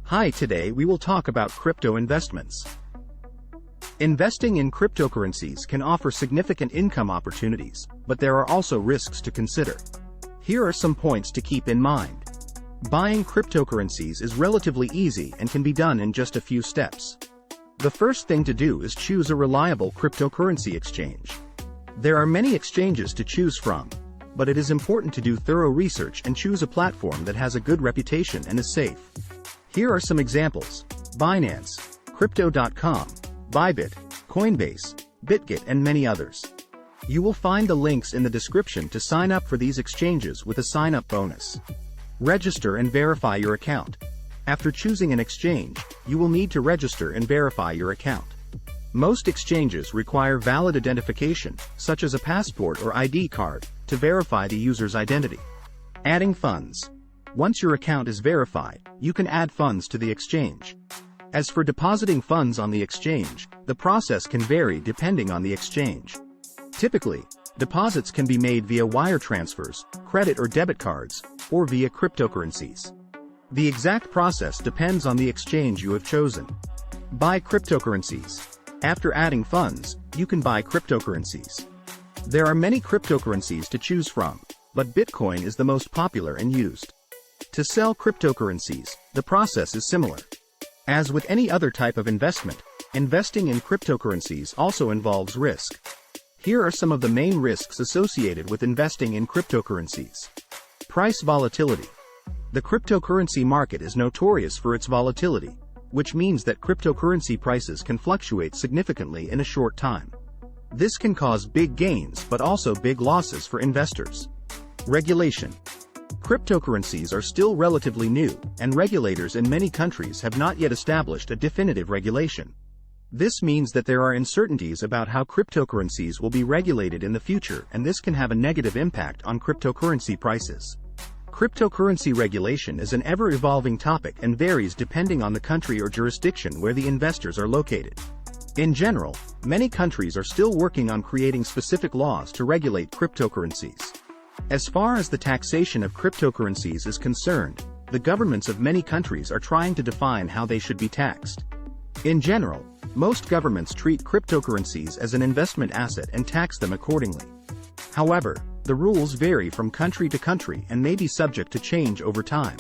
Hi, today we will talk about crypto investments. Investing in cryptocurrencies can offer significant income opportunities, but there are also risks to consider. Here are some points to keep in mind. Buying cryptocurrencies is relatively easy and can be done in just a few steps. The first thing to do is choose a reliable cryptocurrency exchange. There are many exchanges to choose from, but it is important to do thorough research and choose a platform that has a good reputation and is safe. Here are some examples: Binance, Crypto.com, bybit, Coinbase, bitget, and many others. You will find the links in the description to sign up for these exchanges with a sign-up bonus. Register and verify your account. After choosing an exchange, you will need to register and verify your account. Most exchanges require valid identification, such as a passport or ID card, to verify the user's identity. Adding funds. Once your account is verified, you can add funds to the exchange. As for depositing funds on the exchange, the process can vary depending on the exchange. Typically, deposits can be made via wire transfers, credit or debit cards, or via cryptocurrencies. The exact process depends on the exchange you have chosen. Buy cryptocurrencies. After adding funds, you can buy cryptocurrencies. There are many cryptocurrencies to choose from, but Bitcoin is the most popular and used. To sell cryptocurrencies, the process is similar. As with any other type of investment, investing in cryptocurrencies also involves risk. Here are some of the main risks associated with investing in cryptocurrencies. Price volatility. The cryptocurrency market is notorious for its volatility, which means that cryptocurrency prices can fluctuate significantly in a short time. This can cause big gains but also big losses for investors. Regulation. Cryptocurrencies are still relatively new, and regulators in many countries have not yet established a definitive regulation. This means that there are uncertainties about how cryptocurrencies will be regulated in the future, and this can have a negative impact on cryptocurrency prices. Cryptocurrency regulation is an ever-evolving topic and varies depending on the country or jurisdiction where the investors are located. In general, many countries are still working on creating specific laws to regulate cryptocurrencies. As far as the taxation of cryptocurrencies is concerned, the governments of many countries are trying to define how they should be taxed. In general, most governments treat cryptocurrencies as an investment asset and tax them accordingly. However, the rules vary from country to country and may be subject to change over time.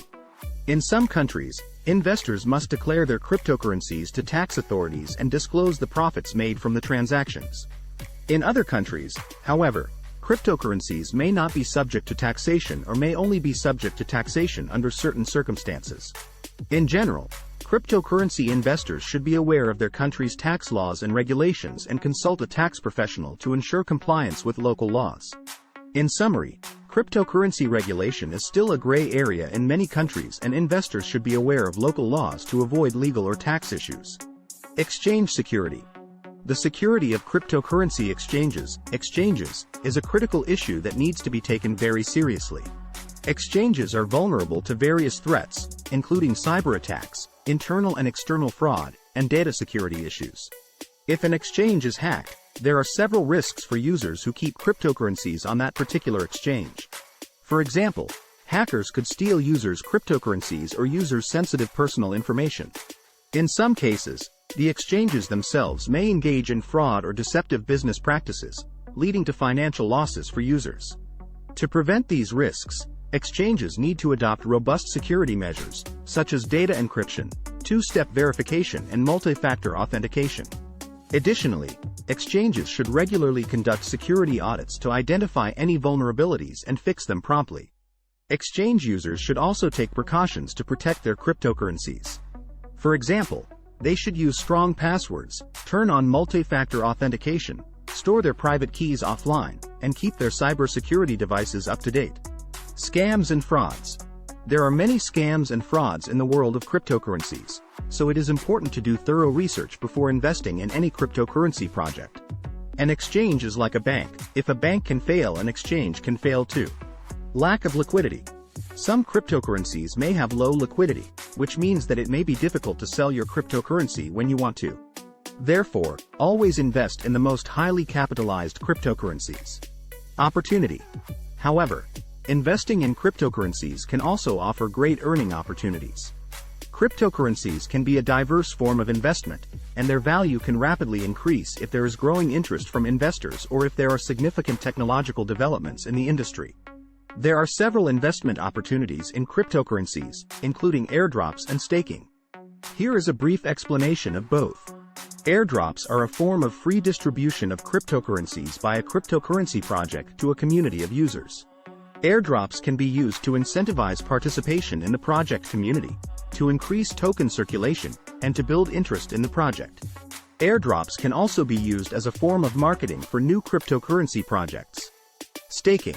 In some countries, investors must declare their cryptocurrencies to tax authorities and disclose the profits made from the transactions. In other countries, however, cryptocurrencies may not be subject to taxation or may only be subject to taxation under certain circumstances. In general, cryptocurrency investors should be aware of their country's tax laws and regulations and consult a tax professional to ensure compliance with local laws. In summary, cryptocurrency regulation is still a gray area in many countries, and investors should be aware of local laws to avoid legal or tax issues. Exchange security. The security of cryptocurrency exchanges is a critical issue that needs to be taken very seriously. Exchanges are vulnerable to various threats, including cyber attacks, internal and external fraud, and data security issues. If an exchange is hacked, there are several risks for users who keep cryptocurrencies on that particular exchange. For example, hackers could steal users' cryptocurrencies or users' sensitive personal information. In some cases, the exchanges themselves may engage in fraud or deceptive business practices, leading to financial losses for users. To prevent these risks, exchanges need to adopt robust security measures, such as data encryption, two-step verification, and multi-factor authentication. Additionally, exchanges should regularly conduct security audits to identify any vulnerabilities and fix them promptly. Exchange users should also take precautions to protect their cryptocurrencies. For example, they should use strong passwords, turn on multi-factor authentication, store their private keys offline, and keep their cybersecurity devices up to date. Scams and frauds. There are many scams and frauds in the world of cryptocurrencies, so it is important to do thorough research before investing in any cryptocurrency project. An exchange is like a bank. If a bank can fail, an exchange can fail too. Lack of liquidity. Some cryptocurrencies may have low liquidity, which means that it may be difficult to sell your cryptocurrency when you want to. Therefore, always invest in the most highly capitalized cryptocurrencies. Opportunity. However, investing in cryptocurrencies can also offer great earning opportunities. Cryptocurrencies can be a diverse form of investment, and their value can rapidly increase if there is growing interest from investors or if there are significant technological developments in the industry. There are several investment opportunities in cryptocurrencies, including airdrops and staking. Here is a brief explanation of both. Airdrops are a form of free distribution of cryptocurrencies by a cryptocurrency project to a community of users. Airdrops can be used to incentivize participation in the project community, to increase token circulation, and to build interest in the project. Airdrops can also be used as a form of marketing for new cryptocurrency projects. Staking.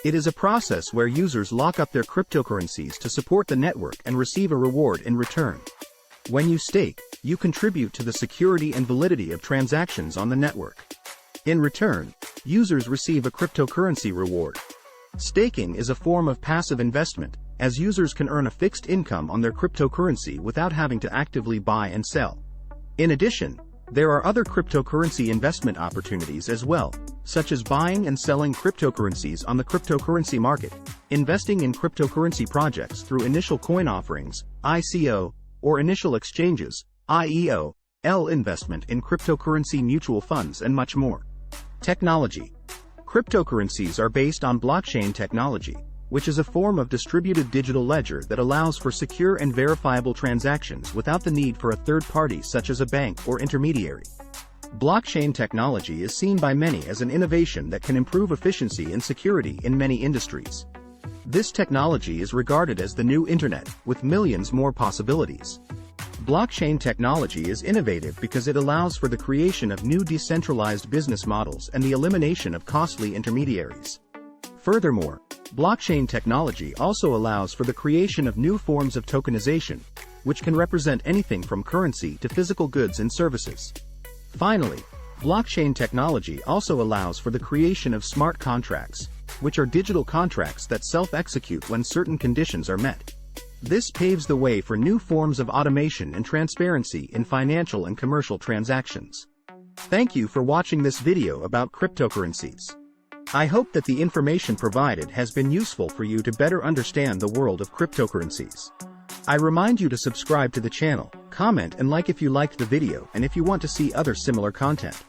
It is a process where users lock up their cryptocurrencies to support the network and receive a reward in return. When you stake, you contribute to the security and validity of transactions on the network. In return, users receive a cryptocurrency reward. Staking is a form of passive investment, as users can earn a fixed income on their cryptocurrency without having to actively buy and sell. In addition, there are other cryptocurrency investment opportunities as well, such as buying and selling cryptocurrencies on the cryptocurrency market, investing in cryptocurrency projects through initial coin offerings, ICO, or initial exchanges, IEO, investment in cryptocurrency mutual funds and much more. Technology. Cryptocurrencies are based on blockchain technology, which is a form of distributed digital ledger that allows for secure and verifiable transactions without the need for a third party such as a bank or intermediary. Blockchain technology is seen by many as an innovation that can improve efficiency and security in many industries. This technology is regarded as the new internet, with millions more possibilities. Blockchain technology is innovative because it allows for the creation of new decentralized business models and the elimination of costly intermediaries. Furthermore, blockchain technology also allows for the creation of new forms of tokenization, which can represent anything from currency to physical goods and services. Finally, blockchain technology also allows for the creation of smart contracts, which are digital contracts that self-execute when certain conditions are met. This paves the way for new forms of automation and transparency in financial and commercial transactions. Thank you for watching this video about cryptocurrencies. I hope that the information provided has been useful for you to better understand the world of cryptocurrencies. I remind you to subscribe to the channel, comment and like if you liked the video and if you want to see other similar content.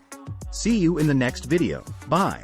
See you in the next video. Bye.